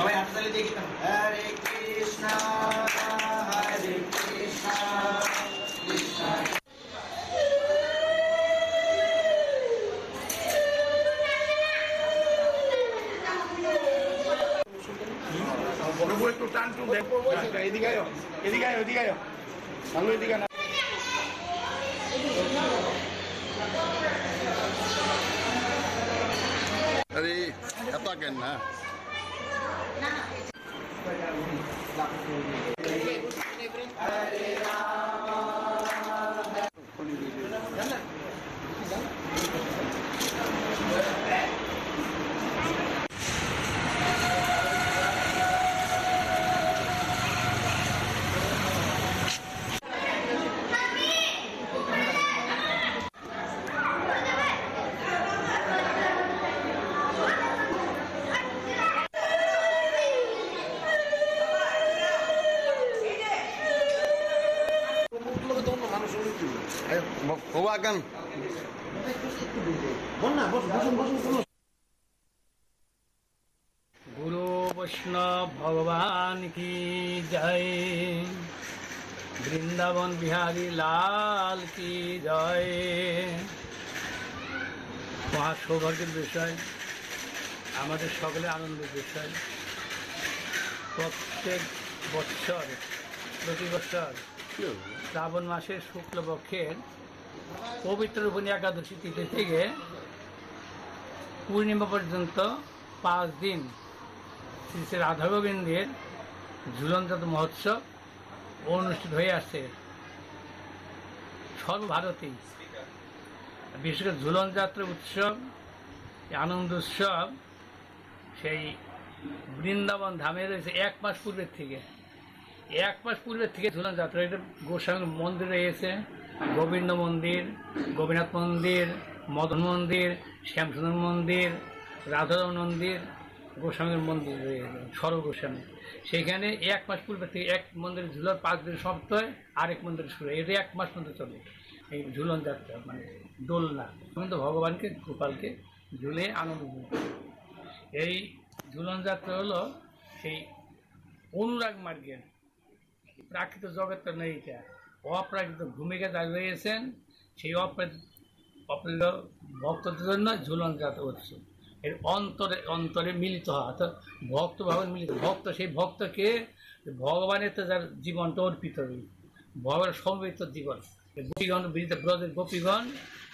সবাই হাততালি দিয়ে কীর্তন হরে কৃষ্ণ কৃষ্ণ একটু টান টু দেখো এদিকে আয় এদিকে আয় ওদিকে আয় ভালো এদিকে না আরে এত কেন না Huwagan. गुरु वैष्णव भगवान की जय, वृंदावन बिहारी लाल की जय। মহা সৌভাগ্যের বিষয়, আমাদের সকলে আনন্দের বিষয়। প্রত্যেক বছর প্রতি বছর শ্রাবণ মাসের শুক্লপক্ষের পবিত্র রূপিণী একাদশী তিথি থেকে পূর্ণিমা পর্যন্ত 5 দিন শ্রী শ্রী রাধা গোবিন্দের ঝুলনযাত্রা মহোৎসব অনুষ্ঠিত হয়ে আসছে সর্বভারতেই। বিশেষ করে ঝুলনযাত্রা উৎসব, আনন্দ উৎসব সেই বৃন্দাবন ধামে রয়েছে 1 মাস পূর্বের থেকে। 1 মাস পূর্বের থেকে ঝুলনযাত্রা, এটা গোস্বামী মন্দির রয়েছে, গোবিন্দ মন্দির, গোপীনাথ মন্দির, মদন মন্দির, শ্যামসুন্দর মন্দির, রাধারমণ মন্দির, গোস্বামীর মন্দির রয়েছে সর্বগোস্বামী। সেখানে 1 মাস পূর্বে থেকে এক মন্দিরে ঝুলার 5 দিন সপ্তাহ হয়, আরেক মন্দিরে শুরু হয়। এটা 1 মাস মধ্যে চলে এই ঝুলন যাত্রা, মানে দোলনা। কিন্তু ভগবানকে গোপালকে ঝুলে আনন্দ দিতে। এই ঝুলন যাত্রা হলো সেই অনুরাগ মার্গের প্রাকৃত জগৎটা নেই, এটা অপ্রাকৃত ভূমিকা যারা রয়েছেন সেই অপ্রাকৃত ভক্তদের জন্য ঝুলন যাত্রা উৎসব। এর অন্তরে অন্তরে মিলিত হয়, অর্থাৎ ভক্ত ভাবে মিলিত। ভক্ত সেই ভক্তকে ভগবানের তো যার জীবনটা অর্পিত হবে, ভগবানের সমবেত জীবন। গোপীগণ, ব্রজের গোপীগণ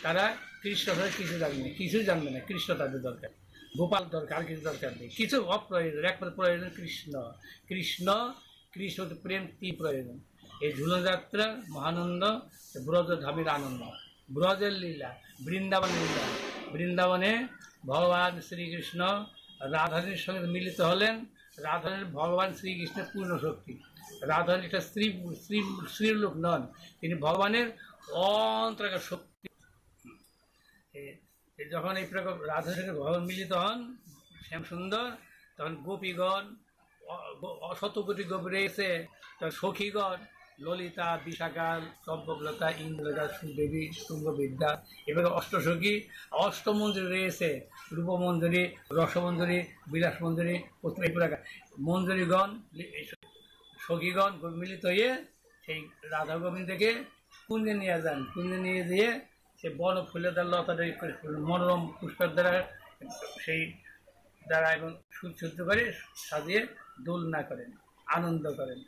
তারা কৃষ্ণ ধরে কিছুই জানবে না। কৃষ্ণ তাদের দরকার, গোপাল দরকার, আর কিছু দরকার নেই। কিছু অপ্রয়োজন, একমাত্র প্রয়োজন কৃষ্ণ। কৃষ্ণ কৃষ্ণ প্রেম কি প্রয়োজন। এই ঝুলনযাত্রা মহানন্দ, ব্রজ ধামের আনন্দ, ব্রজের লীলা, বৃন্দাবন লীলা। বৃন্দাবনে ভগবান শ্রীকৃষ্ণ রাধারানীর সঙ্গে মিলিত হলেন। রাধারানী ভগবান শ্রীকৃষ্ণের পূর্ণ শক্তি। রাধারানী একটা স্ত্রীর লোক নন, তিনি ভগবানের অন্তরাকার শক্তি। যখন এই প্রকার রাধার সঙ্গে ভগবান মিলিত হন শ্যামসুন্দর, তখন গোপীগণ, শতকোটি গোপী রয়েছে, তখন সখীগণ, ললিতা, বিশাখা, চম্পকলতা, ইন্দ্রলতা, সুদেবী, শুঙ্গবিদ্যা, এবারে অষ্টসখী, অষ্টমঞ্জুরি রয়েছে, রূপমঞ্জুরি, রসমঞ্জুরি, বিলাস মঞ্জুরি, এই প্রকার মঞ্জুরিগণ, সখীগণ মিলিত হয়ে সেই রাধা গোবিন্দকে কুঞ্জে নিয়ে যান। কুঞ্জে নিয়ে যেয়ে সে বন ফুলের দ্বারা, লতার মনোরম পুষ্পের দ্বারা, সেই দ্বারা এবং সুসজ্জিত করে সাজিয়ে দোলনা করেন, আনন্দ করেন।